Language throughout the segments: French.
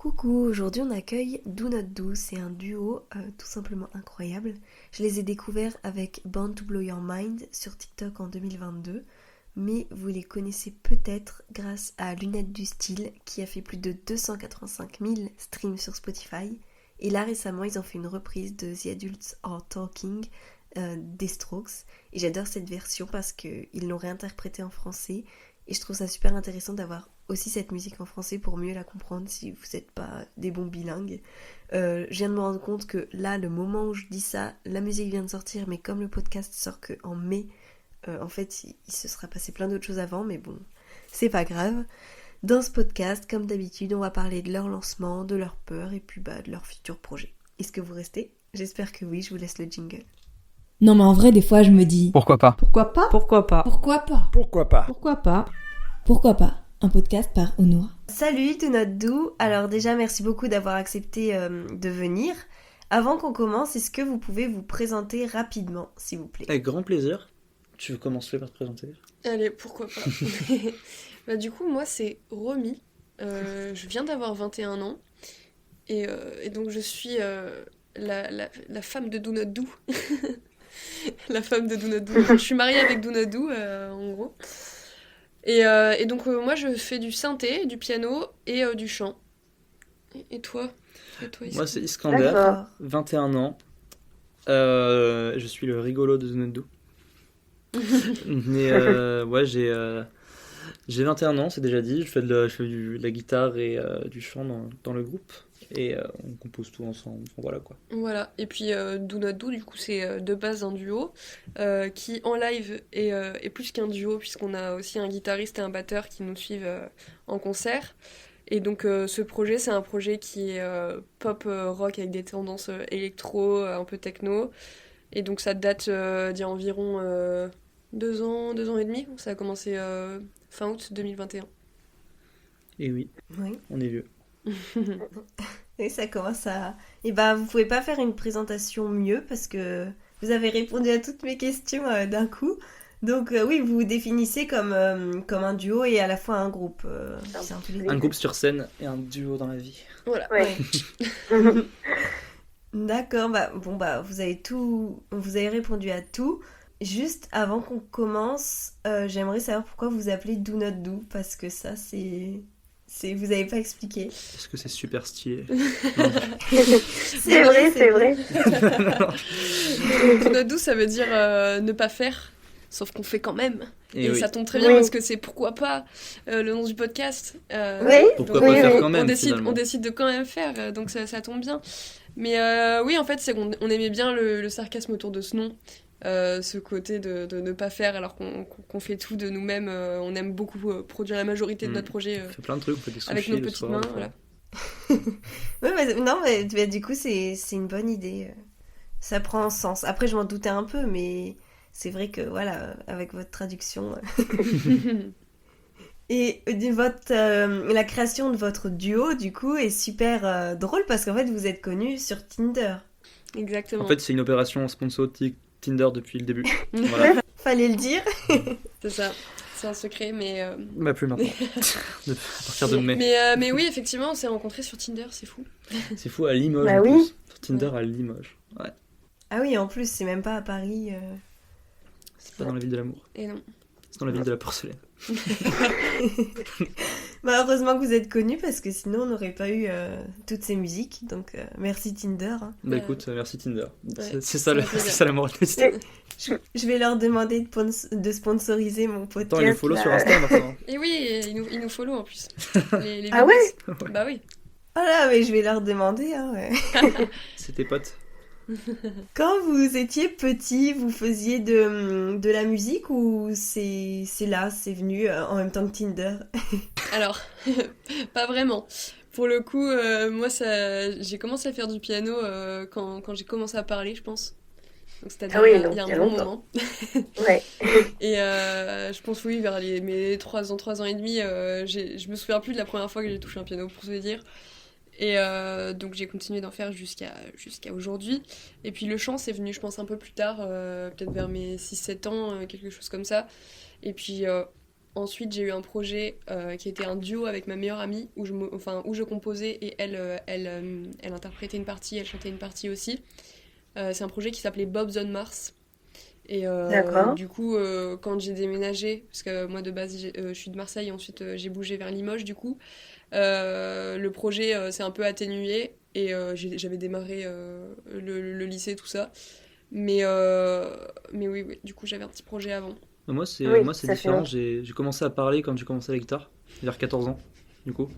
Coucou, aujourd'hui on accueille Do Not Do, c'est un duo tout simplement incroyable. Je les ai découverts avec Born to Blow Your Mind sur TikTok en 2022, mais vous les connaissez peut-être grâce à Lunettes du Style qui a fait plus de 285 000 streams sur Spotify. Et là récemment ils ont fait une reprise de The Adults Are Talking des Strokes. Et j'adore cette version parce qu'ils l'ont réinterprétée en français. Et je trouve ça super intéressant d'avoir aussi cette musique en français pour mieux la comprendre si vous n'êtes pas des bons bilingues. Je viens de me rendre compte que là, le moment où je dis ça, la musique vient de sortir, mais comme le podcast sort qu'en mai, en fait, il se sera passé plein d'autres choses avant, mais bon, c'est pas grave. Dans ce podcast, comme d'habitude, on va parler de leur lancement, de leurs peurs et puis de leurs futurs projets. Est-ce que vous restez ? J'espère que oui, je vous laisse le jingle. Non mais en vrai, des fois, je me dis... Pourquoi pas ? Pourquoi pas ? Pourquoi pas ? Pourquoi pas ? Pourquoi pas ? Pourquoi pas ? Pourquoi pas ? Un podcast par Onoa. Salut Do Not Do. Alors déjà, merci beaucoup d'avoir accepté de venir. Avant qu'on commence, est-ce que vous pouvez vous présenter rapidement, s'il vous plaît ? Avec grand plaisir. Tu veux commencer par te présenter ? Allez, pourquoi pas. Du coup, moi, c'est Romy. Je viens d'avoir 21 ans. Et donc, je suis la femme de Do Not Do. La femme de Do Not Do. Je suis mariée avec Do Not Do, en gros. Et donc, moi, je fais du synthé, du piano et du chant. Et toi ? Moi, c'est Iskander, D'accord. 21 ans. Je suis le rigolo de Do Not Do. Mais ouais, j'ai 21 ans, c'est déjà dit. Je fais de la guitare et du chant dans le groupe. Et on compose tout ensemble. Enfin, voilà quoi. Voilà, et puis Do Not Do, du coup, c'est de base un duo qui en live est plus qu'un duo, puisqu'on a aussi un guitariste et un batteur qui nous suivent en concert. Et donc, ce projet, c'est un projet qui est pop rock avec des tendances électro, un peu techno. Et donc, ça date d'il y a environ 2 ans et demi. Ça a commencé fin août 2021. Et oui, Oui. on est vieux. Et ça commence à... Et vous pouvez pas faire une présentation mieux parce que vous avez répondu à toutes mes questions d'un coup. Donc oui, vous vous définissez comme un duo et à la fois un groupe. C'est un peu les deux. Un groupe sur scène et un duo dans la vie. Voilà. Ouais. D'accord, vous avez répondu à tout. Juste avant qu'on commence, j'aimerais savoir pourquoi vous appelez Do Not Do, parce que ça vous avez pas expliqué. Parce que c'est super stylé. C'est vrai. Do Not Do, ça veut dire ne pas faire, sauf qu'on fait quand même. Et oui. ça tombe très bien parce que c'est pourquoi pas le nom du podcast. Pourquoi pas faire quand même, on décide de quand même faire, donc ça tombe bien. Mais oui, en fait, c'est qu'on aimait bien le sarcasme autour de ce nom. Ce côté de ne pas faire alors qu'on fait tout de nous-mêmes. On aime beaucoup produire la majorité de notre projet On fait plein de trucs, on fait des sushis avec nos le petites soir, mains. voilà. Ouais, mais du coup, c'est une bonne idée. Ça prend sens. Après, je m'en doutais un peu, mais c'est vrai que, voilà, avec votre traduction... Et la création de votre duo, du coup, est super drôle parce qu'en fait, vous êtes connus sur Tinder. Exactement. En fait, c'est une opération sponsor Tinder depuis le début. Voilà. Fallait le dire. C'est ça. C'est un secret, mais... Plus maintenant. À partir de mai. Mais oui, effectivement, on s'est rencontrés sur Tinder, c'est fou. C'est fou, à Limoges Bah en oui. plus. Sur Tinder à Limoges. Ouais. Ah oui, en plus, c'est même pas à Paris. C'est pas dans la ville de l'amour. Et non. C'est dans la ville de la porcelaine. Heureusement que vous êtes connus parce que sinon on n'aurait pas eu toutes ces musiques. Donc merci Tinder. Hein. Écoute, merci Tinder. Ouais, C'est ça la morale de l'histoire. Je vais leur demander de sponsoriser mon podcast. Attends, il est follow sur Insta maintenant. Et oui, ils nous follow en plus. Les Ah ouais. Bah oui. Voilà, mais je vais leur demander. Hein, ouais. C'est tes potes. Quand vous étiez petit, vous faisiez de la musique ou c'est venu en même temps que Tinder? Alors, pas vraiment. Pour le coup, moi, j'ai commencé à faire du piano quand j'ai commencé à parler, je pense. Donc, c'est-à-dire il y a un bon moment. Ouais. Et je pense, oui, vers mes 3 ans et demi, je me souviens plus de la première fois que j'ai touché un piano, pour te dire. Et donc j'ai continué d'en faire jusqu'à aujourd'hui. Et puis le chant, c'est venu, je pense, un peu plus tard, peut-être vers mes 6-7 ans, quelque chose comme ça. Et puis ensuite, j'ai eu un projet qui était un duo avec ma meilleure amie, où je composais et elle interprétait une partie, elle chantait une partie aussi. C'est un projet qui s'appelait Bob's on Mars. Et D'accord. du coup, quand j'ai déménagé, parce que moi de base je suis de Marseille, et ensuite j'ai bougé vers Limoges, du coup, le projet s'est un peu atténué et j'avais démarré le lycée, tout ça. Mais oui, oui, du coup j'avais un petit projet avant. Oui, moi, c'est ça fait différent. longtemps. J'ai commencé à parler quand j'ai commencé la guitare, vers 14 ans, du coup.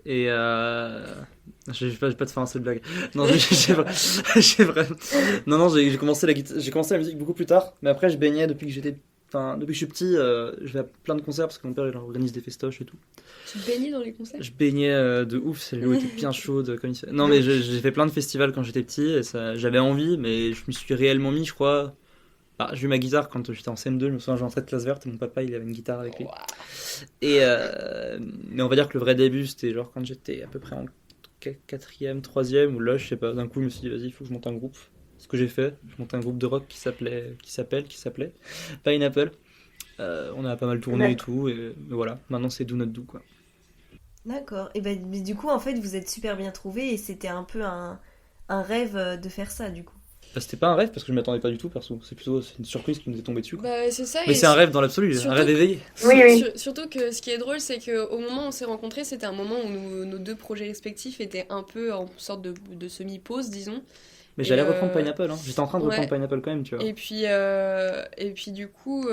Et je vais pas te faire un seul blague. Non, j'ai vraiment. Non, non, j'ai commencé j'ai commencé la musique beaucoup plus tard. Mais après, je baignais depuis que je suis petit. Je vais à plein de concerts parce que mon père il organise des festoches et tout. Tu baignais dans les concerts? Je baignais de ouf. L'eau était bien chaude comme il fait. Non, mais j'ai fait plein de festivals quand j'étais petit. Et j'avais envie, mais je me suis réellement mis, je crois. J'ai eu ma guitare quand j'étais en CM2, je me souviens, j'entrais de classe verte et mon papa il avait une guitare avec lui. Et mais on va dire que le vrai début c'était genre quand j'étais à peu près en quatrième, troisième, où là je sais pas, d'un coup je me suis dit vas-y il faut que je monte un groupe. Ce que j'ai fait, je monte un groupe de rock qui s'appelait Pineapple. On a pas mal tourné et tout, et voilà, maintenant c'est Do Not Do quoi. D'accord. Et ben, mais du coup, en fait, vous êtes super bien trouvés et c'était un peu un rêve de faire ça, du coup. Bah, c'était pas un rêve parce que je m'attendais pas du tout perso, c'est une surprise qui nous est tombée dessus quoi. Bah, c'est ça, Mais et c'est un rêve dans l'absolu, un surtout rêve éveillé. Oui, oui. Surtout que ce qui est drôle, c'est qu'au moment où on s'est rencontrés, c'était un moment où nos deux projets respectifs étaient un peu en sorte de semi-pause, disons. Mais Et, j'allais reprendre Pineapple, hein. J'étais en train de reprendre ouais. Pineapple quand même, tu vois. Et puis du coup,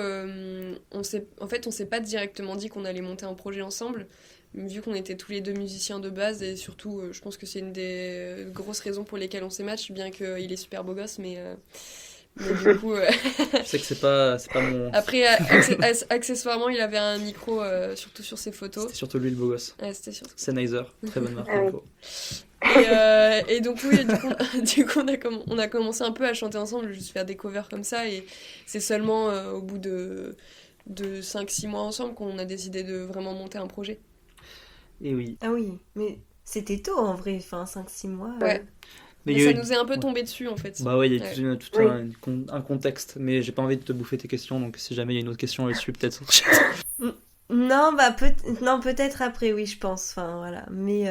on s'est pas directement dit qu'on allait monter un projet ensemble, vu qu'on était tous les deux musiciens de base, et surtout, je pense que c'est une des grosses raisons pour lesquelles on s'est match, bien qu'il est super beau gosse, mais du coup... Je sais que c'est pas mon. Après, accessoirement, il avait un micro, surtout sur ses photos. C'était surtout lui le beau gosse. Ouais, c'était surtout. Sennheiser, très bonne marque. Ah oui. info. Et donc oui, du coup on a commencé un peu à chanter ensemble, juste faire des covers comme ça, et c'est seulement au bout de 5-6 mois ensemble qu'on a décidé de vraiment monter un projet. Et oui. Ah oui, mais c'était tôt en vrai, enfin 5-6 mois. Ouais. Mais Mais il y a ça eu- nous est un peu ouais. tombé dessus en fait. Bah ouais, il y a Ouais. tout Oui. un contexte, mais j'ai pas envie de te bouffer tes questions, donc si jamais il y a une autre question là-dessus, peut-être. Non, bah non, peut-être après, oui, je pense. Enfin, voilà. Mais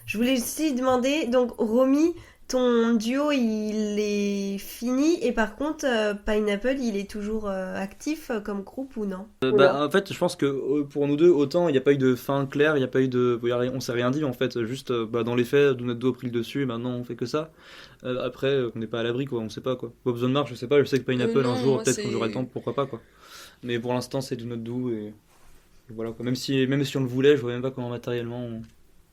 je voulais aussi demander, donc Romy, ton duo, il est fini et par contre, Pineapple, il est toujours actif comme groupe ou non? Bah, en fait, je pense que pour nous deux, autant il n'y a pas eu de fin claire, il n'y a pas eu de. On s'est rien dit en fait, juste dans les faits, Do Not Do a pris le dessus et maintenant on fait que ça. Après, on n'est pas à l'abri quoi, on sait pas quoi. Bob's on Mars, je sais pas, je sais que Pineapple Non, un jour, moi, peut-être quand c'est- j'aurai le temps, pourquoi pas quoi. Mais pour l'instant, c'est Do Not Do et voilà quoi. Même si on le voulait, je vois même pas comment matériellement.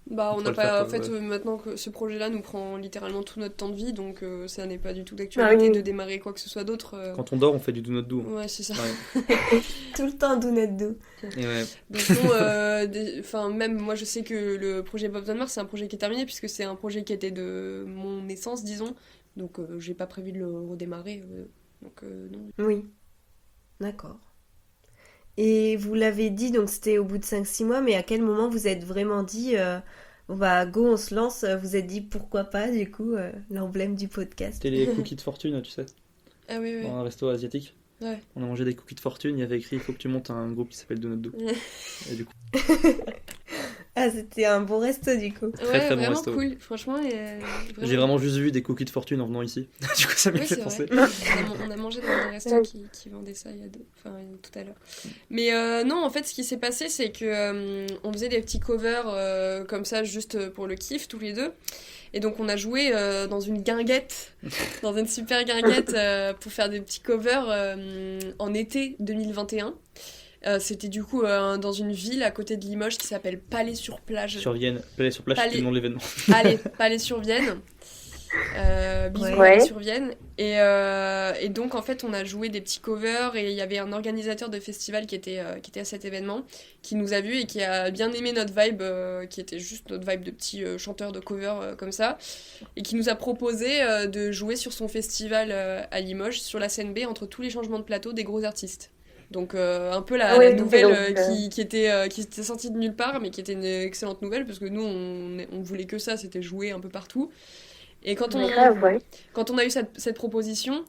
Bah, On on pourra n'a le faire, pas. En quoi, fait, ouais. maintenant que ce projet-là nous prend littéralement tout notre temps de vie, donc ça n'est pas du tout d'actualité Ah oui. de démarrer quoi que ce soit d'autre. Quand on dort, on fait du Do Not Do. Hein. Ouais, c'est ça. Ouais. Tout le temps, Do Not Do. Et ouais. Donc non, enfin même moi je sais que le projet Bob's on Mars c'est un projet qui est terminé puisque c'est un projet qui était de mon naissance disons, donc j'ai pas prévu de le redémarrer, donc non. Oui, d'accord. Et vous l'avez dit, donc c'était au bout de 5-6 mois, mais à quel moment vous êtes vraiment dit, bon bah go, on se lance, vous êtes dit pourquoi pas, du coup, l'emblème du podcast. C'était les cookies de fortune, tu sais, Ah oui oui. dans un resto asiatique. Ouais. On a mangé des cookies de fortune, il y avait écrit il faut que tu montes un groupe qui s'appelle Do Not Do. Et du coup, Ah, c'était un bon resto, du coup. très Ouais, très bon vraiment resto. cool, franchement. J'ai vraiment juste vu des cookies de fortune en venant ici. Du coup, ça m'a Oui, fait c'est penser. vrai. On a mangé dans un resto qui vendait ça tout à l'heure. Mais non, en fait, ce qui s'est passé, c'est que on faisait des petits covers comme ça, juste pour le kiff, tous les deux. Et donc, on a joué dans une guinguette, dans une super guinguette, pour faire des petits covers en été 2021. C'était du coup dans une ville à côté de Limoges qui s'appelle Palais-sur-Plage. Sur Vienne, Palais sur plage, Palais- c'était le nom de l'événement. Allez, Palais-sur-Vienne. Bisous Ouais. Palais-sur-Vienne. Et donc, en fait, on a joué des petits covers et il y avait un organisateur de festival qui était à cet événement, qui nous a vus et qui a bien aimé notre vibe, qui était juste notre vibe de petits chanteurs de covers comme ça, et qui nous a proposé de jouer sur son festival à Limoges, sur la scène B, entre tous les changements de plateau des gros artistes. Donc un peu la Oui, nouvelle donc, qui était sortie de nulle part, mais qui était une excellente nouvelle, parce que nous, on voulait que ça, c'était jouer un peu partout. Et quand grave, ouais. on a eu cette proposition,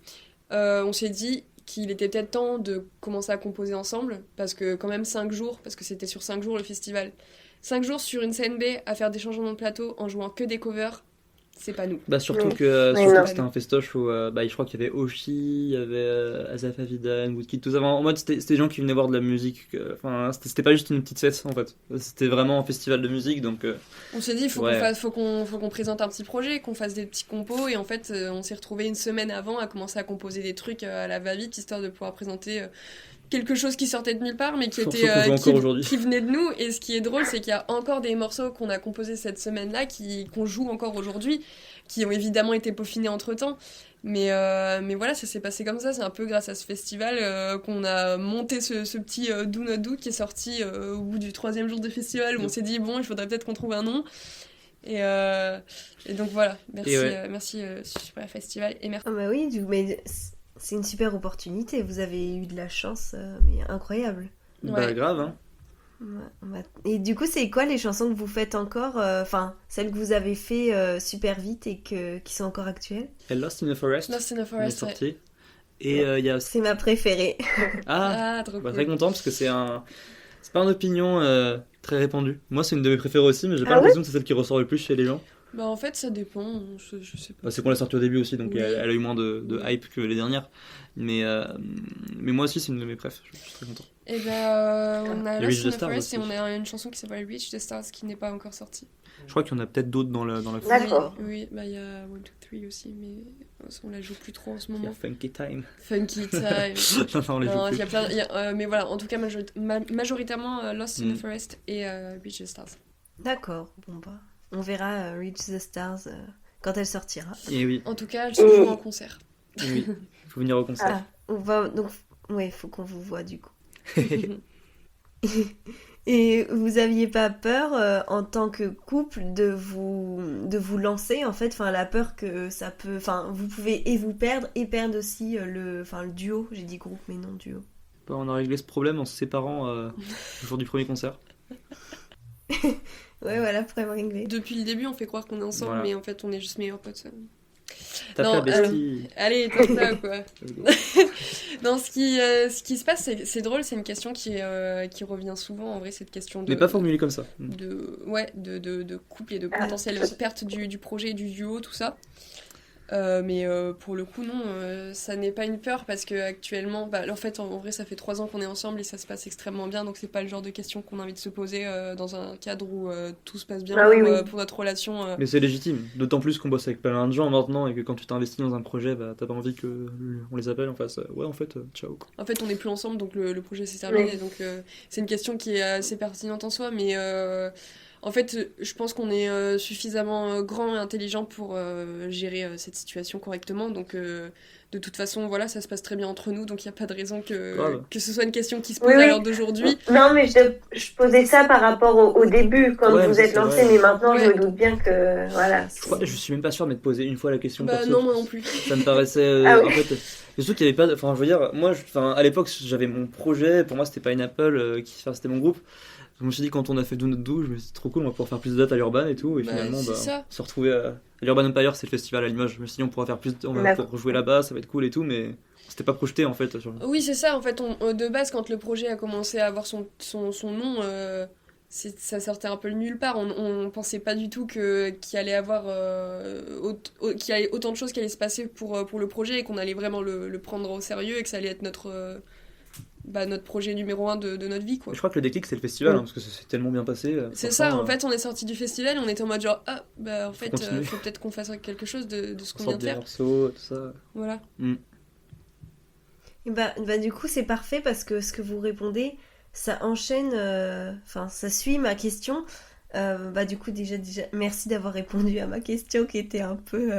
on s'est dit qu'il était peut-être temps de commencer à composer ensemble, parce que quand même 5 jours, parce que c'était sur 5 jours le festival. 5 jours sur une scène B à faire des changements de plateau en jouant que des covers, c'est pas nous. Bah surtout Oui. que Oui, surtout non. que c'était un festoche où je crois qu'il y avait Oshi, il y avait Azaf Avidan, Woodkid, tout ça. En mode c'était des gens qui venaient voir de la musique. Enfin c'était pas juste une petite fête en fait. C'était vraiment un festival de musique donc. On s'est dit, Ouais. faut qu'on présente un petit projet, qu'on fasse des petits compos, et en fait, on s'est retrouvé une semaine avant à commencer à composer des trucs à la va-vite, histoire de pouvoir présenter quelque chose qui sortait de nulle part, mais qui Morceaux était qu'on joue encore aujourd'hui. qui venait de nous. Et ce qui est drôle, c'est qu'il y a encore des morceaux qu'on a composés cette semaine-là, qu'on joue encore aujourd'hui, qui ont évidemment été peaufinés entre-temps. Mais voilà, ça s'est passé comme ça. C'est un peu grâce à ce festival qu'on a monté ce petit Do Not Do qui est sorti au bout du 3e jour de festival, où on s'est dit, bon, il faudrait peut-être qu'on trouve un nom. Et donc voilà, merci, Et ouais. merci Super Festival, et merci. Ah bah oui, mais c'est une super opportunité. Vous avez eu de la chance, mais incroyable. Bah Ouais. grave hein. Ouais. Et du coup, c'est quoi les chansons que vous faites encore, enfin, celles que vous avez fait super vite et qui sont encore actuelles? Et Lost in the Forest. Lost in the On est Forest, ouais. sorti. Et il y a aussi. C'est ma préférée. Ah. Ah, trop Bah, cool. très content parce que c'est pas une opinion très répandue. Moi, c'est une de mes préférées aussi, mais j'ai pas Ah ouais l'impression que c'est celle qui ressort le plus chez les gens. Bah en fait, ça dépend, je sais pas. Bah, c'est qu'on l'a sortie au début aussi, donc Oui. elle a eu moins de Oui. hype que les dernières. Mais moi aussi, c'est une de mes préf. Je suis très content. Et ben, on a Il y a Lost Reach in the the Stars Forest, et aussi. on a une chanson qui s'appelle Reach the Stars qui n'est pas encore sortie. Je crois qu'il y en a peut-être d'autres dans la foule. D'accord. Oui, bah il y a 1, 2, 3 aussi, mais on la joue plus trop en ce Il y a moment. Funky Time. Funky Time. non, on les joue Non, il plus. y a plein, mais voilà, en tout cas, majoritairement Lost in Mm. the Forest et Reach the Stars. D'accord, bon bah, on verra Reach the Stars quand elle sortira. Et oui, En tout cas, elle se joue en concert. et oui. Il faut venir au concert. Ah, on va donc, ouais, faut qu'on vous voit du coup. Et vous aviez pas peur en tant que couple de vous lancer en fait, enfin la peur que ça peut, enfin vous pouvez et vous perdre et perdre aussi le duo, j'ai dit groupe mais non duo. Bah, on a réglé ce problème en se séparant le jour du premier concert. Ouais voilà, vraiment réglé. Depuis le début, on fait croire qu'on est ensemble, Voilà. mais en fait, on est juste meilleurs potes. Tape Non, la bestie. Allez, tape ça, quoi. Non, ce qui se passe, c'est drôle, c'est une question qui revient souvent, en vrai, cette question de... Mais pas formulé comme ça. de couple et de Ah. potentielle perte du projet, du duo, tout ça. Mais pour le coup, non, ça n'est pas une peur parce que actuellement, en fait, en vrai, ça fait 3 ans qu'on est ensemble et ça se passe extrêmement bien, donc c'est pas le genre de question qu'on a envie de se poser dans un cadre où tout se passe bien Ah oui, pour, oui. pour notre relation. Mais c'est légitime, d'autant plus qu'on bosse avec plein de gens maintenant et que quand tu t'investis dans un projet, bah, t'as pas envie que on les appelle en face. Ouais, en fait, ciao. Quoi. En fait, on n'est plus ensemble, donc le projet s'est terminé. Oui. Donc c'est une question qui est assez pertinente en soi, mais en fait, je pense qu'on est suffisamment grand et intelligent pour gérer cette situation correctement. Donc de toute façon, voilà, ça se passe très bien entre nous, donc il n'y a pas de raison Grave. que ce soit une question qui se pose Oui, oui. à l'heure d'aujourd'hui. Non, mais je posais ça par rapport au début, quand Ouais, vous mais êtes c'est lancé, vrai. mais maintenant je Ouais. me doute bien que voilà. Je suis même pas sûr de m'être posé une fois la question. Bah perso. non, moi non plus. Ça me paraissait. Ah oui. En fait, c'est sûr qu'il y avait pas. Enfin, je veux dire, moi, à l'époque, j'avais mon projet. Pour moi, c'était pas une Apple c'était mon groupe. Je me suis dit, quand on a fait Do Not Do, je me suis dit, trop cool, on va pouvoir faire plus de dates à l'Urban et tout. Et Bah, finalement, c'est ça. se retrouver à l'Urban Empire, c'est le festival à Limoges. Je me suis dit, on pourra faire plus. On va D'accord. pouvoir jouer là-bas, ça va être cool et tout, mais c'était pas projeté en fait. Oui, c'est ça. En fait, de base, quand le projet a commencé à avoir son nom, ça sortait un peu de nulle part. On pensait pas du tout qu'il allait avoir qu'il y allait autant de choses qui allaient se passer pour le projet et qu'on allait vraiment le prendre au sérieux et que ça allait être notre projet numéro 1 de notre vie, quoi. Je crois que le déclic, c'est le festival, Ouais. parce que ça s'est tellement bien passé. C'est franchement, ça, en fait, on est sorti du festival et on était en mode genre, en fait, continuer. faut peut-être qu'on fasse quelque chose de ce qu'on sorte vient de des faire. morceaux, tout ça. Voilà. Et bah du coup c'est parfait parce que ce que vous répondez, ça enchaîne, enfin ça suit ma question. Du coup déjà merci d'avoir répondu à ma question qui était un peu,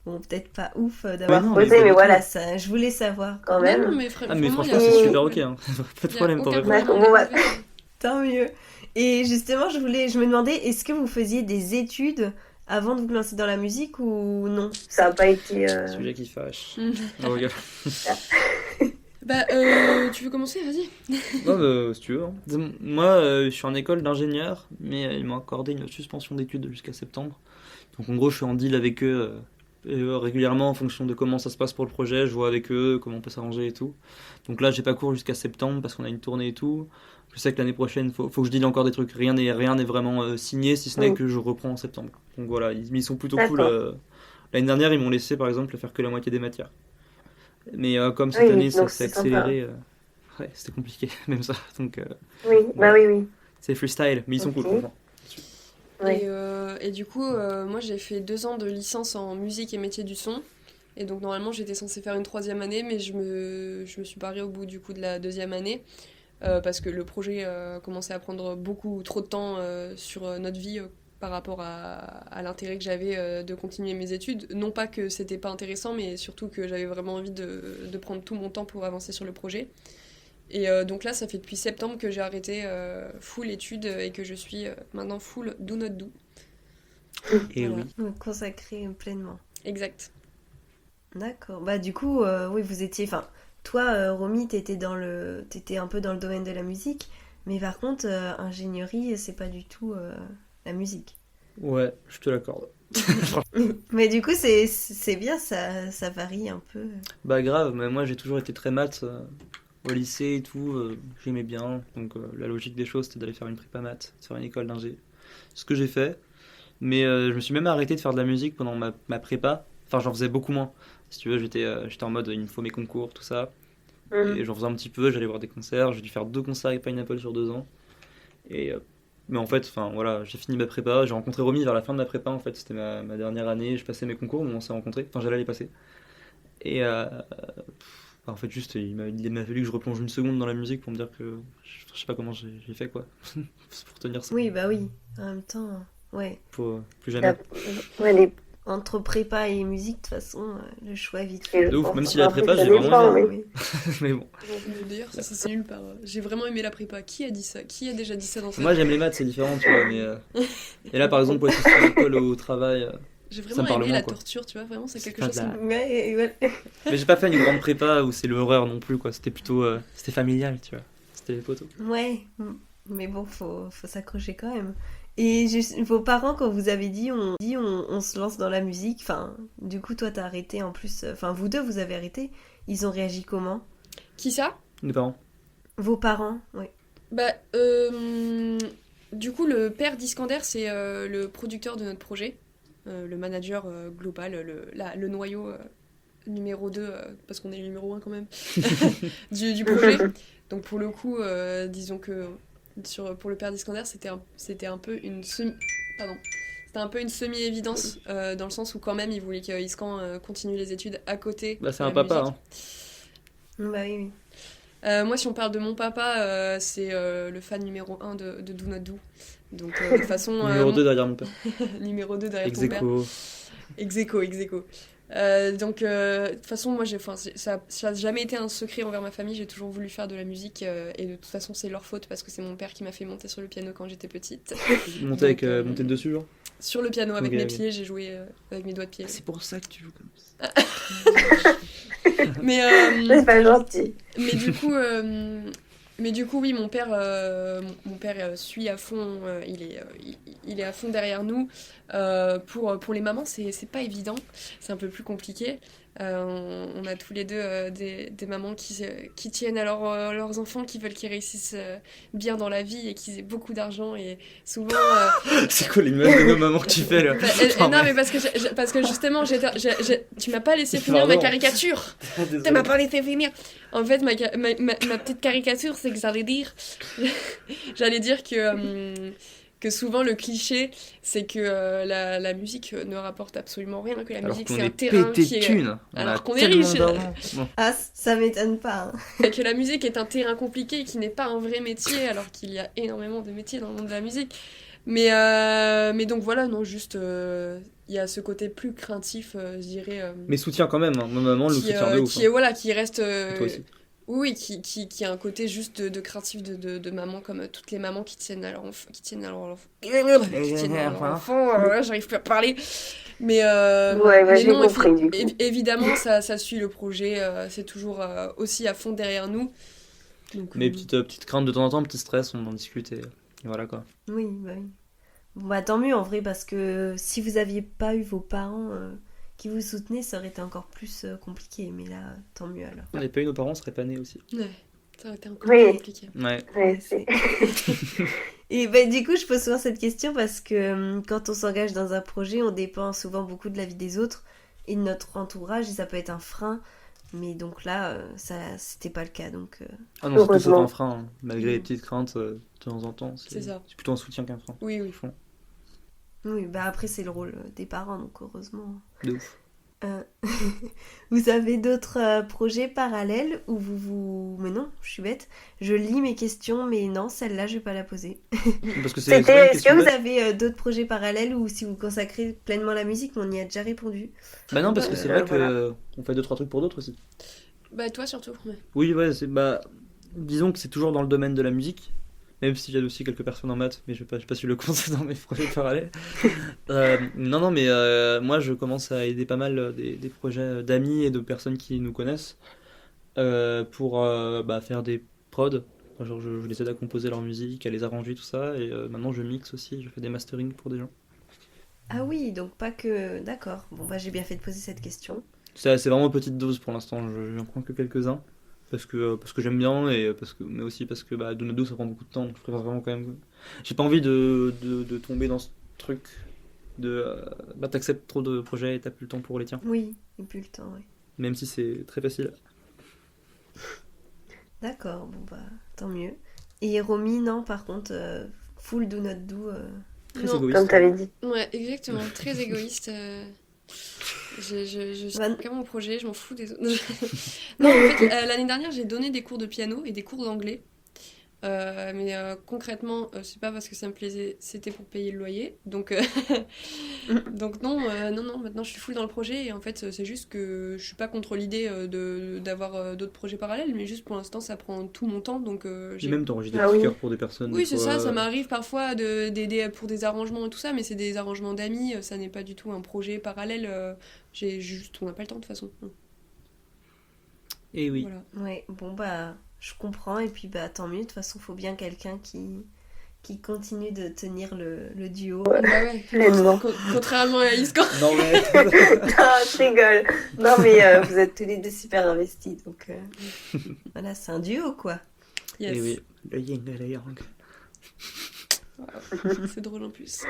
bon peut-être pas ouf d'avoir Ouais, non, posé, mais voilà, ça, je voulais savoir. quand Non, même. non, mais Ah, mais vraiment, franchement, y a- c'est Euh, super ok. Hein. Pas de y a problème pour aucun répondre. problème. Bon, ouais. Tant mieux. Et justement je me demandais, est-ce que vous faisiez des études avant de vous lancer dans la musique ou non? Ça n'a pas été. Sujet qui fâche. Mm. Non, regarde. Tu veux commencer? Vas-y. Non, si tu veux. Hein. Moi, je suis en école d'ingénieur, mais ils m'ont accordé une suspension d'études jusqu'à septembre. Donc en gros, je suis en deal avec eux Et régulièrement, en fonction de comment ça se passe pour le projet, je vois avec eux comment on peut s'arranger et tout. Donc là, j'ai pas cours jusqu'à septembre parce qu'on a une tournée et tout. Je sais que l'année prochaine, faut que je deal encore des trucs. Rien n'est vraiment signé, si ce n'est que je reprends en septembre. Donc voilà, ils sont plutôt cool. L'année dernière, ils m'ont laissé, par exemple, faire que la moitié des matières. Mais comme cette année, ça s'est accéléré, ouais, c'était compliqué, même ça. Donc, oui. c'est freestyle, mais ils sont cool, franchement. Oui. Et du coup, moi j'ai fait 2 ans de licence en musique et métier du son. Et donc normalement j'étais censée faire une 3e année, mais je me suis barrée au bout du coup de la 2e année. Parce que le projet commençait à prendre beaucoup trop de temps sur notre vie par rapport à l'intérêt que j'avais de continuer mes études. Non pas que c'était pas intéressant, mais surtout que j'avais vraiment envie de prendre tout mon temps pour avancer sur le projet. Et donc là, ça fait depuis septembre que j'ai arrêté full études et que je suis maintenant full do not do. Et Voilà. oui. Donc consacré pleinement. Exact. D'accord. Bah du coup, oui, vous étiez... Enfin, toi, Romy, t'étais un peu dans le domaine de la musique, mais par contre, ingénierie, c'est pas du tout la musique. Ouais, je te l'accorde. Mais du coup, c'est bien, ça varie un peu. Bah grave, mais moi j'ai toujours été très maths au lycée et tout, j'aimais bien. Donc la logique des choses c'était d'aller faire une prépa maths, de faire une école d'ingé. Ce que j'ai fait, mais je me suis même arrêté de faire de la musique pendant ma prépa. Enfin j'en faisais beaucoup moins. Si tu veux, j'étais en mode il me faut mes concours, tout ça. Et j'en faisais un petit peu, j'allais voir des concerts, j'ai dû faire 2 concerts avec Pineapple sur 2 ans. Et mais en fait, enfin voilà, j'ai fini ma prépa, j'ai rencontré Romy vers la fin de ma prépa en fait, c'était ma dernière année, je passais mes concours, mais on s'est rencontrés, enfin j'allais les passer. Et en fait juste il m'a fallu que je replonge une seconde dans la musique pour me dire que je sais pas comment j'ai fait quoi, pour tenir ça. Oui, bah oui. En même temps, ouais. Faut plus jamais. Entre prépa et musique, de toute façon, le choix est vite fait. De ouf, même si la prépa, j'ai vraiment aimé. Mais bon. D'ailleurs, ça c'est nulle part. J'ai vraiment aimé la prépa. Qui a dit ça? Qui a déjà dit ça dans cette... Moi j'aime les maths, c'est différent, tu vois, mais et là par exemple pour être sur l'école au travail, J'ai ça me vraiment parle aimé moins, la quoi. torture, tu vois, vraiment c'est quelque pas chose de la- qui... Ouais. Mais j'ai pas fait une grande prépa où c'est l'horreur non plus quoi, c'était plutôt c'était familial, tu vois. C'était les potos. Ouais. Mais bon, faut s'accrocher quand même. Et vos parents, quand vous avez dit on se lance dans la musique, enfin, du coup, toi, t'as arrêté en plus, enfin, vous deux, vous avez arrêté, ils ont réagi comment? Qui ça? Mes parents. Vos parents, oui. Bah, du coup, le père d'Iskander, c'est le producteur de notre projet, le manager global, le noyau numéro 2, parce qu'on est le numéro 1 quand même, du projet. Donc pour le coup, disons que pour le père d'Iskander, c'était un peu une semi-évidence, dans le sens où quand même il voulait qu'Iskan continue les études à côté. Bah c'est de un la papa, musique. Bah oui. Moi, si on parle de mon papa, c'est le fan numéro 1 de Do Not Do. Donc, de toute façon. Numéro 2 derrière mon père. Numéro 2 derrière Ex ton père. aequo. Ex aequo. Donc, de toute façon, moi, ça n'a jamais été un secret envers ma famille. J'ai toujours voulu faire de la musique. Et de toute façon, c'est leur faute parce que c'est mon père qui m'a fait monter sur le piano quand j'étais petite. Monter Donc, monter dessus, genre. Sur le piano, avec Ok, mes ok. pieds, j'ai joué avec mes doigts de pied. C'est pour ça que tu joues comme ça. Mais, C'est pas gentil. mais du coup, oui, mon père suit à fond, il est à fond derrière nous. Pour les mamans, c'est pas évident, c'est un peu plus compliqué. On a tous les deux des mamans qui tiennent à leurs enfants, qui veulent qu'ils réussissent bien dans la vie et qu'ils aient beaucoup d'argent. Et souvent. C'est quoi l'image de nos mamans que tu fais là? Non, mais parce que justement, tu m'as pas laissé finir ma Pardon. caricature. Tu m'as pas laissé finir. En fait, ma petite caricature, c'est que j'allais dire que souvent le cliché, c'est que la musique ne rapporte absolument rien, que la Alors musique qu'on c'est un est terrain pété qui de est... thunes. alors On a qu'on est tellement riche. d'argent. Bon. Ah, ça m'étonne pas. Et que la musique est un terrain compliqué et qui n'est pas un vrai métier, alors qu'il y a énormément de métiers dans le monde de la musique. Mais donc voilà, non, juste... il y a ce côté plus craintif, je dirais... Mais soutien quand même, hein. Ma maman le soutient de ouf. qui reste... Toi aussi. Oui, qui a un côté juste de craintif de maman, comme toutes les mamans qui tiennent à leur enfant. J'arrive plus à parler. Mais J'ai non, compris du coup. évidemment, ça suit le projet. C'est toujours aussi à fond derrière nous. Donc, Mais petite crainte de temps en temps, petit stress, on en discute et voilà quoi. Oui, bah oui. Bon, bah tant mieux en vrai, parce que si vous aviez pas eu vos parents qui vous soutenaient, ça aurait été encore plus compliqué. Mais là, tant mieux alors. On n'avait pas eu nos parents, on serait pas nés aussi. Ouais, ça aurait été encore Oui. plus compliqué. Ouais. Ouais, c'est- Et ben, du coup, je pose souvent cette question parce que quand on s'engage dans un projet, on dépend souvent beaucoup de la vie des autres et de notre entourage et ça peut être un frein. Mais donc là, ça, c'était pas le cas. Donc, Ah non, c'est tout sauf Heureusement. un frein, hein. Malgré les petites craintes de temps en temps. C'est ça. C'est plutôt un soutien qu'un frein. Oui, oui. Franchement, oui, bah après, c'est le rôle des parents, donc heureusement. de ouf. Euh, Vous avez d'autres projets parallèles où vous... Mais non, je suis bête. Je lis mes questions, mais non, celle-là, je vais pas la poser. Parce que C'était- c'est pas une est-ce question Est-ce que vous bête. avez d'autres projets parallèles ou si vous consacrez pleinement à la musique, mais on y a déjà répondu. Bah non, parce que c'est vrai que Voilà. on fait 2-3 trucs pour d'autres aussi. Bah, toi surtout. Ouais. Oui, ouais, disons que c'est toujours dans le domaine de la musique, même si j'aide aussi quelques personnes en maths, mais je vais pas su le compter dans mes projets parallèles. Non, mais moi je commence à aider pas mal des projets d'amis et de personnes qui nous connaissent pour faire des prods. Genre je les aide à composer leur musique, à les arranger, tout ça, et maintenant je mixe aussi, je fais des masterings pour des gens. Ah oui, donc pas que... D'accord. Bon, bah j'ai bien fait de poser cette question. C'est vraiment petite dose pour l'instant, j'en prends que quelques-uns. Parce que j'aime bien, mais aussi parce que Donado ça prend beaucoup de temps, donc je préfère vraiment quand même. J'ai pas envie de tomber dans ce truc t'acceptes trop de projets et t'as plus le temps pour les tiens. Oui, et plus le temps, oui. Même si c'est très facile. D'accord, bon bah tant mieux. Et Romy, non, par contre, full do not do. Très Non. égoïste. Comme tu avais dit. Ouais, exactement. Très égoïste. Je suis Van- qu'à mon projet, je m'en fous des autres. Non, en fait, l'année dernière, j'ai donné des cours de piano et des cours d'anglais. Mais concrètement, c'est pas parce que ça me plaisait, c'était pour payer le loyer. Donc, donc non, maintenant je suis full dans le projet et en fait, c'est juste que je suis pas contre l'idée d'avoir d'autres projets parallèles, mais juste pour l'instant, ça prend tout mon temps. Donc, Et même t'enregistres des Ah oui. stickers pour des personnes. oui, des c'est fois, ça, ça m'arrive parfois d'aider pour des arrangements et tout ça, mais c'est des arrangements d'amis, ça n'est pas du tout un projet parallèle. On n'a pas le temps de toute façon. Et oui. Voilà. Ouais, bon bah je comprends et puis bah tant mieux. De toute façon, faut bien quelqu'un qui continue de tenir le duo. Bah ouais. Pleinement. Contrairement à Alice, quand... Non mais. Non, je rigole. Non, mais vous êtes tous les deux super investis. Donc, Voilà, c'est un duo quoi. Yes. Et oui, le yin et le yang. Wow. C'est drôle en plus.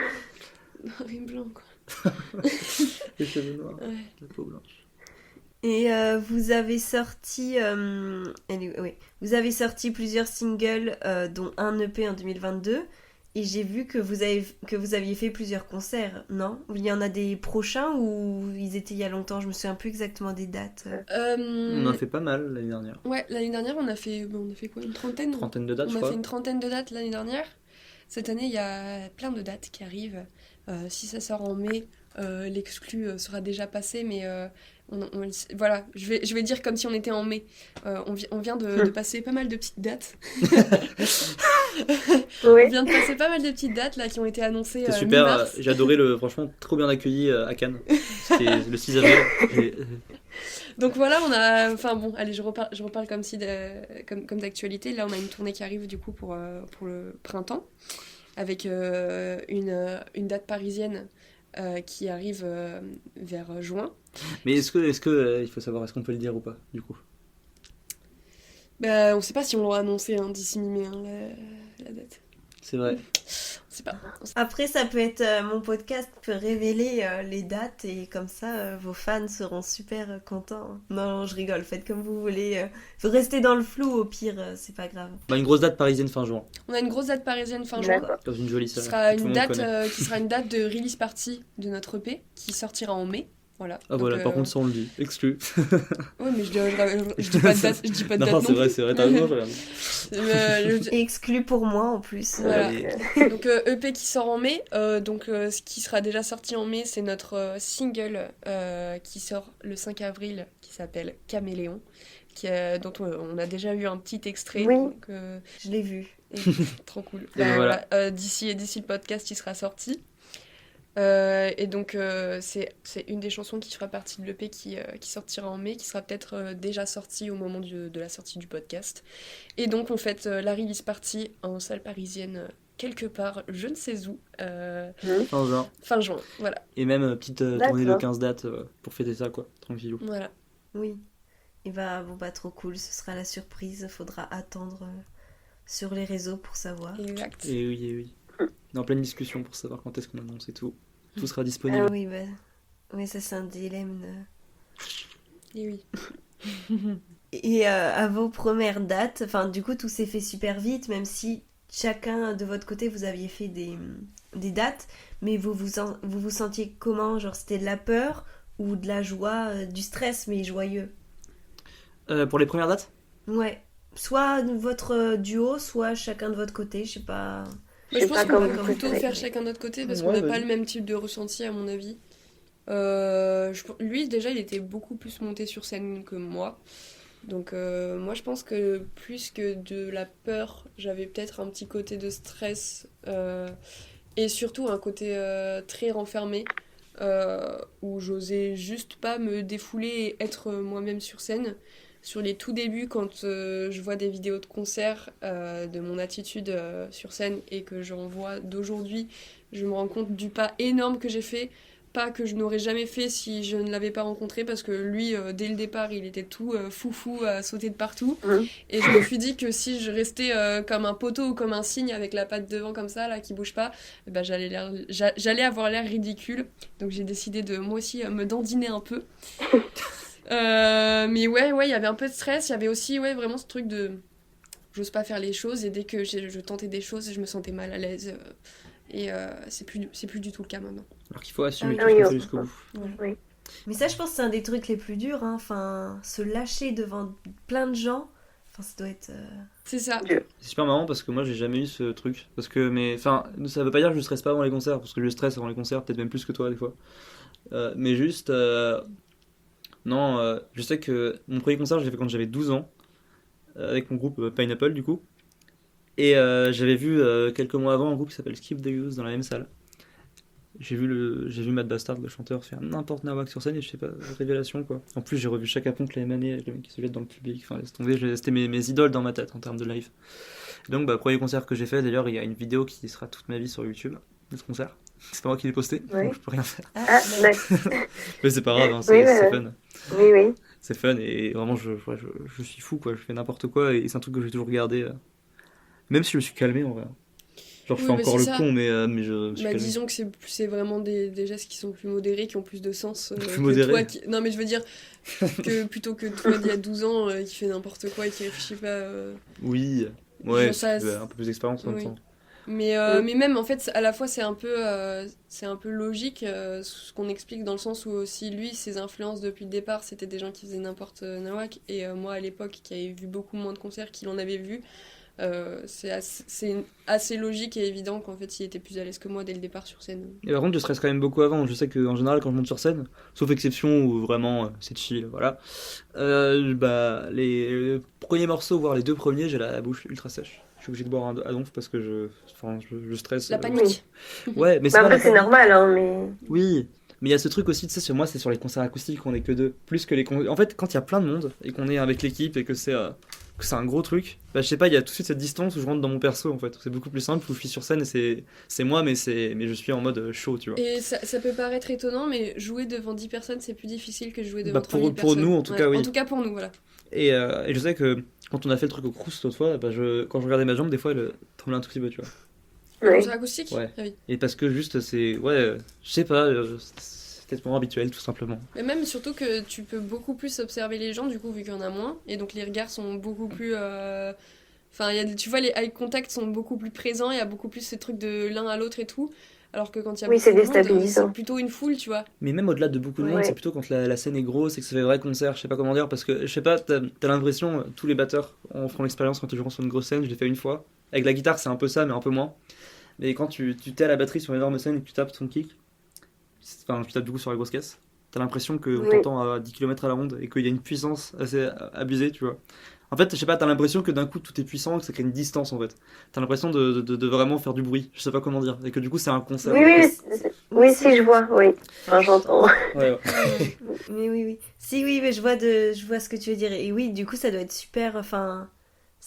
Noir et blanc, quoi. Les cheveux noirs, Ouais. la peau blanche. Et vous avez sorti, oui, vous avez sorti plusieurs singles, dont un EP en 2022. Et j'ai vu que vous aviez fait plusieurs concerts, non? Il y en a des prochains ou ils étaient il y a longtemps? Je me souviens plus exactement des dates. On en a fait pas mal l'année dernière. Ouais, l'année dernière, on a fait quoi? Une trentaine? Trentaine de dates, On je a crois. fait une trentaine de dates l'année dernière. Cette année, il y a plein de dates qui arrivent. Si ça sort en mai, l'exclu sera déjà passé, mais voilà, je vais dire comme si on était en mai. On vient de passer pas mal de petites dates. On oui. vient de passer pas mal de petites dates là qui ont été annoncées C'était super, mi-mars. j'ai adoré franchement, trop bien accueilli à Cannes. C'était le 6 avril. Donc voilà, on a. Enfin bon, allez, je reparle comme si comme d'actualité. Là, on a une tournée qui arrive du coup pour le printemps, avec une date parisienne qui arrive vers juin. Mais est-ce que il faut savoir, est-ce qu'on peut le dire ou pas, du coup? Bah, on sait pas si on l'aura annoncé d'ici mi-mai, la date. C'est vrai. On sait pas. Après, ça peut être mon podcast peut révéler les dates et comme ça, vos fans seront super contents. Non, je rigole, faites comme vous voulez. Vous restez dans le flou, au pire, c'est pas grave. Une grosse date parisienne fin juin, On a une grosse date parisienne fin juin. D'accord. dans une jolie Qui salle. sera que tout le une monde date connaît. qui sera une date de release party de notre EP qui sortira en mai. Voilà. Ah Donc, voilà, par contre ça on le dit, exclu. Ouais, mais je dis pas de date, je dis pas de date Non, non c'est vrai, t'as raison, j'ai Et exclu pour moi en plus. Voilà. Allez. Donc EP qui sort en mai, ce qui sera déjà sorti en mai, c'est notre single qui sort le 5 avril, qui s'appelle Caméléon, dont on a déjà eu un petit extrait. Oui. Donc, Je l'ai vu. trop cool. Et voilà. D'ici le podcast, il sera sorti. Et donc c'est une des chansons qui fera partie de l'EP qui sortira en mai, qui sera peut-être déjà sortie au moment de la sortie du podcast. Et donc on fête la release party en salle parisienne quelque part, je ne sais où, Fin juin. fin juin, voilà. Et même petite tournée de D'accord. 15 dates pour fêter ça, quoi. Tranquillou. Voilà. Oui. Et bah, bon, bah, trop cool, ce sera la surprise. Faudra attendre sur les réseaux pour savoir. Exact. Et oui, et oui. On est en pleine discussion pour savoir quand est-ce qu'on annonce et tout. Tout sera Ah disponible. oui, bah, oui, ça c'est un dilemme. Et oui. Et à vos premières dates, enfin, du coup, tout s'est fait super vite, même si chacun de votre côté, vous aviez fait des dates, mais vous sentiez comment? Genre, c'était de la peur ou de la joie, du stress, mais joyeux? Pour les premières dates Ouais. Soit votre duo, soit chacun de votre côté, je sais pas. Moi, Je je sais pense pas qu'on va comment vous plutôt préférez. faire chacun de notre côté parce Ouais, qu'on n'a pas vas-y. le même type de ressenti, à mon avis. Lui, déjà, il était beaucoup plus monté sur scène que moi. Donc, moi, je pense que plus que de la peur, j'avais peut-être un petit côté de stress et surtout un côté très renfermé où j'osais juste pas me défouler et être moi-même sur scène. Sur les tout débuts, quand je vois des vidéos de concerts de mon attitude sur scène et que j'en vois d'aujourd'hui, je me rends compte du pas énorme que j'ai fait. Pas que je n'aurais jamais fait si je ne l'avais pas rencontré, parce que lui, dès le départ, il était tout foufou à sauter de partout. Mhm. Et je me suis dit que si je restais comme un poteau ou comme un cygne avec la patte devant comme ça, là, qui bouge pas, eh ben, j'allais avoir l'air ridicule. Donc j'ai décidé de moi aussi me dandiner un peu. Mais ouais, il y avait un peu de stress. Il y avait aussi vraiment ce truc de j'ose pas faire les choses, et dès que je tentais des choses, je me sentais mal à l'aise. Et c'est plus du tout le cas maintenant. Alors qu'il faut assumer Ah tout ce oui, qu'on oui. fait jusqu'au bout. Mais ça, je pense que c'est un des trucs les plus durs, hein. Enfin, se lâcher devant plein de gens, enfin, ça doit être. C'est ça. C'est super marrant parce que moi j'ai jamais eu ce truc. Parce que, mais, enfin, ça veut pas dire que je stresse pas avant les concerts, parce que je stresse avant les concerts, peut-être même plus que toi des fois. Mais juste, non, je sais que mon premier concert, je l'ai fait quand j'avais 12 ans, avec mon groupe Pineapple du coup. Et j'avais vu quelques mois avant un groupe qui s'appelle Skip the Use dans la même salle. J'ai vu Matt Bastard, le chanteur, faire n'importe nawak sur scène et je sais pas, révélation quoi. En plus, j'ai revu Chaka Ponk l'année dernière avec le mec qui se jette dans le public. Enfin, laisse tomber, c'était mes idoles dans ma tête en termes de live. Et donc, premier concert que j'ai fait, d'ailleurs, il y a une vidéo qui sera toute ma vie sur YouTube de ce concert. C'est pas moi qui l'ai posté, Ouais. donc je peux rien faire. Ah, d'accord. Mais c'est pas grave, hein, Oui, c'est ouais. fun. Oui, oui. C'est fun et vraiment, je suis fou quoi. Je fais n'importe quoi et c'est un truc que j'ai toujours regardé. Même si je me suis calmé en vrai. Genre, je Oui, fais mais encore c'est le ça. con, mais je me suis Bah, calmé. disons que c'est vraiment des gestes qui sont plus modérés, qui ont plus de sens Plus que modérés. toi qui... Non mais je veux dire que plutôt que toi d'il y a 12 ans qui fait n'importe quoi et qui réfléchit pas. Oui, ouais, Genre ça, c'est un peu plus d'expérience en même oui. temps. Mais même en fait à la fois c'est un peu logique ce qu'on explique, dans le sens où aussi lui, ses influences depuis le départ, c'était des gens qui faisaient n'importe nawak, et moi à l'époque qui avais vu beaucoup moins de concerts qu'il en avait vu, c'est assez logique et évident qu'en fait il était plus à l'aise que moi dès le départ sur scène. Et par contre, je stresse quand même beaucoup avant. Je sais qu'en général, quand je monte sur scène, sauf exception où vraiment c'est chill, voilà. Les premiers morceaux, voire les deux premiers, j'ai la bouche ultra sèche. Je suis obligé de boire à donf parce que je stresse. La panique. Ouais, mais c'est Bah, pas après, la c'est panique. normal, hein, mais. Oui, mais il y a ce truc aussi, tu sais, sur moi, c'est sur les concerts acoustiques qu'on est que deux. Plus que En fait, quand il y a plein de monde et qu'on est avec l'équipe et que c'est un gros truc, bah je sais pas, il y a tout de suite cette distance où je rentre dans mon perso en fait. C'est beaucoup plus simple, où je suis sur scène et c'est moi, mais je suis en mode chaud, tu vois. Et ça peut paraître étonnant, mais jouer devant 10 personnes, c'est plus difficile que jouer devant Bah, 3000 pour personnes. nous, en tout cas, oui. En tout cas, pour nous, voilà. Et je sais que quand on a fait le truc au Crous l'autre fois, bah quand je regardais ma jambe, des fois elle tremblait un tout petit peu, tu vois. Le Oui. concert acoustique. Ouais. Ah oui. Et parce que juste, c'est. Ouais, je sais pas, c'est peut-être moins habituel, tout simplement. Mais même surtout que tu peux beaucoup plus observer les gens, du coup, vu qu'il y en a moins. Et donc les regards sont beaucoup plus. Enfin, tu vois, les eye contact sont beaucoup plus présents, il y a beaucoup plus ces trucs de l'un à l'autre et tout. Alors que quand il y a Oui, beaucoup c'est de monde, déstabilisant. c'est plutôt une foule, tu vois. Mais même au-delà de beaucoup de monde, Ouais. c'est plutôt quand la scène est grosse et que ça fait vrai concert, je sais pas comment dire, parce que je sais pas, t'as l'impression, tous les batteurs en font l'expérience quand ils jouent sur une grosse scène, je l'ai fait une fois. Avec la guitare, c'est un peu ça, mais un peu moins. Mais quand tu t'es à la batterie sur une énorme scène et que tu tapes ton kick, enfin, tu tapes du coup sur la grosse caisse, t'as l'impression qu'on Oui. t'entend à 10 km à la ronde et qu'il y a une puissance assez abusée, tu vois. En fait, je sais pas, t'as l'impression que d'un coup tout est puissant, que ça crée une distance en fait. T'as l'impression de vraiment faire du bruit, je sais pas comment dire, et que du coup c'est un concert. Oui, oui, oui, si, je vois, oui. Enfin, j'entends. Ouais, ouais. Mais oui. Si, oui, mais je vois ce que tu veux dire. Et oui, du coup, ça doit être super. Enfin,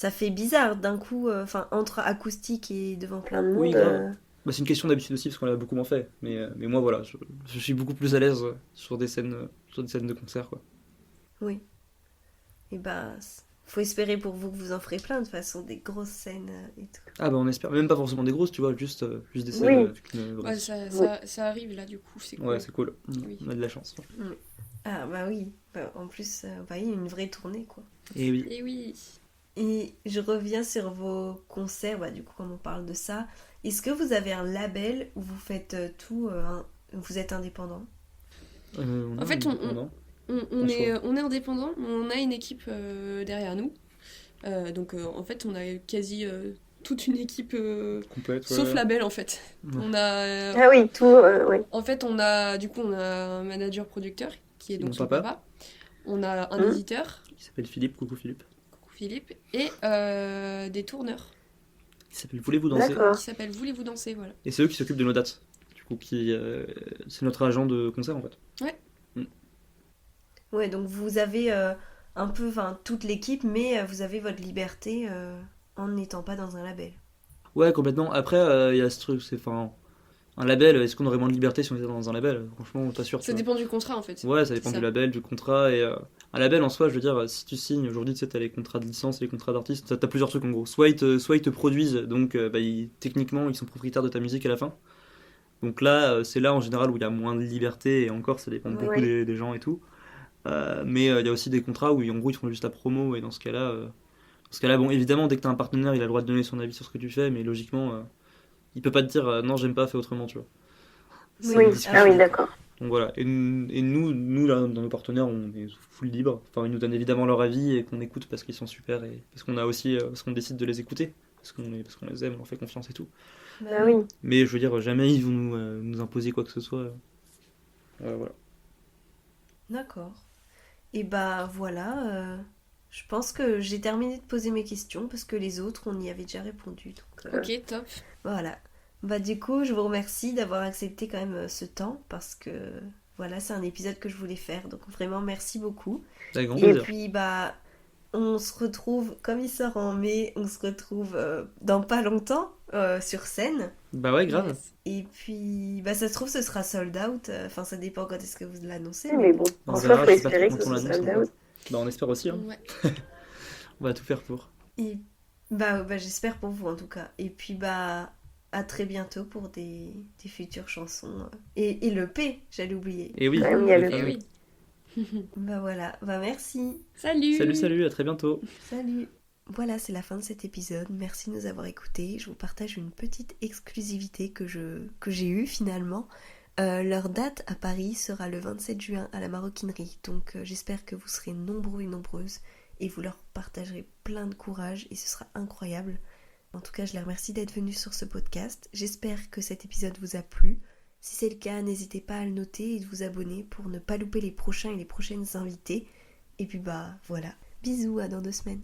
ça fait bizarre d'un coup, enfin entre acoustique et devant plein de monde. Oui, grave. Bah, c'est une question d'habitude aussi parce qu'on l'a beaucoup moins fait. Mais moi voilà, je suis beaucoup plus à l'aise sur des scènes de concert quoi. Oui. Et bah, faut espérer pour vous que vous en ferez plein de toute façon, des grosses scènes et tout. Ah bah on espère, même pas forcément des grosses, tu vois, juste des scènes Oui. avec une Ouais, vraie- ça arrive là, du coup, c'est cool. Ouais, c'est cool. Oui. On a de la chance. Ah bah oui, bah, en plus, bah, oui, une vraie tournée quoi. Et oui. Et oui. Et je reviens sur vos concerts, bah, du coup comme on parle de ça, est-ce que vous avez un label où vous faites tout, vous êtes indépendant? En fait, on En est indépendant, mais on a une équipe derrière nous. Donc en fait, on a quasi toute une équipe complète. Ouais. sauf label en fait. Ouais. On a Ah oui, tout, oui. en fait, on a un manager producteur qui est donc Mon son papa. papa. On a un éditeur, Il s'appelle Philippe, coucou Philippe. coucou Philippe, et des tourneurs Il s'appelle Voulez-vous danser. D'accord. qui s'appellent Voulez-vous danser, voilà. Et c'est eux qui s'occupent de nos dates. Du coup, c'est notre agent de concert en fait. Ouais, donc vous avez un peu, enfin, toute l'équipe, mais vous avez votre liberté en n'étant pas dans un label. Ouais, complètement. Après, il y a ce truc, c'est enfin un label. Est-ce qu'on aurait moins de liberté si on était dans un label? Franchement, pas sûr. Ça dépend du contrat en fait. Ouais, ça dépend C'est du ça. label, du contrat. Et un label en soi, je veux dire, si tu signes aujourd'hui, tu sais, t'as les contrats de licence et les contrats d'artiste. T'as plusieurs trucs en gros. Soit ils te produisent, donc techniquement, ils sont propriétaires de ta musique à la fin. Donc là, c'est là en général où il y a moins de liberté. Et encore, ça dépend beaucoup Oui. des gens et tout. Mais il y a aussi des contrats où en gros ils te font juste la promo. Et dans ce cas-là, bon, évidemment, dès que t'as un partenaire, il a le droit de donner son avis sur ce que tu fais. Mais logiquement, il peut pas te dire non, j'aime pas, fais autrement, tu vois. C'est Oui, une discussion. ah oui, d'accord. Donc voilà, et nous là, dans nos partenaires, on est full libre. Enfin, ils nous donnent évidemment leur avis et qu'on écoute parce qu'ils sont super et parce qu'on a aussi, parce qu'on décide de les écouter, parce qu'on les aime, on leur fait confiance et tout. Ah oui. Mais je veux dire, jamais ils vont nous imposer quoi que ce soit. Voilà. D'accord. Et bah voilà, je pense que j'ai terminé de poser mes questions parce que les autres, on y avait déjà répondu. Donc, Ok, top. voilà. Bah du coup, je vous remercie d'avoir accepté quand même ce temps parce que voilà, c'est un épisode que je voulais faire. Donc vraiment, merci beaucoup. Avec grand Et plaisir. puis bah, on se retrouve, comme il sort en mai, on se retrouve dans pas longtemps sur scène. Bah ouais, grave. Yes. Et puis, bah ça se trouve, ce sera sold out. Enfin, ça dépend quand est-ce que vous l'annoncez. Oui, mais bon, On en soi, verra, faut je sais pas espérer trop que ce quand on soit l'annonce, sold mais out. Bah on espère aussi, hein. Ouais. On va tout faire pour. Et bah j'espère pour vous en tout cas. Et puis bah à très bientôt pour des futures chansons. Et le P, j'allais oublier. Et oui. Ah oui, il y a le Eh fameux. oui. Bah voilà, bah merci. Salut. Salut, à très bientôt. Salut. Voilà, c'est la fin de cet épisode. Merci de nous avoir écoutés. Je vous partage une petite exclusivité que j'ai eue finalement. Leur date à Paris sera le 27 juin à la Maroquinerie. Donc j'espère que vous serez nombreux et nombreuses et vous leur partagerez plein de courage et ce sera incroyable. En tout cas, je les remercie d'être venus sur ce podcast. J'espère que cet épisode vous a plu. Si c'est le cas, n'hésitez pas à le noter et de vous abonner pour ne pas louper les prochains et les prochaines invités. Et puis bah voilà. Bisous, à dans 2 semaines.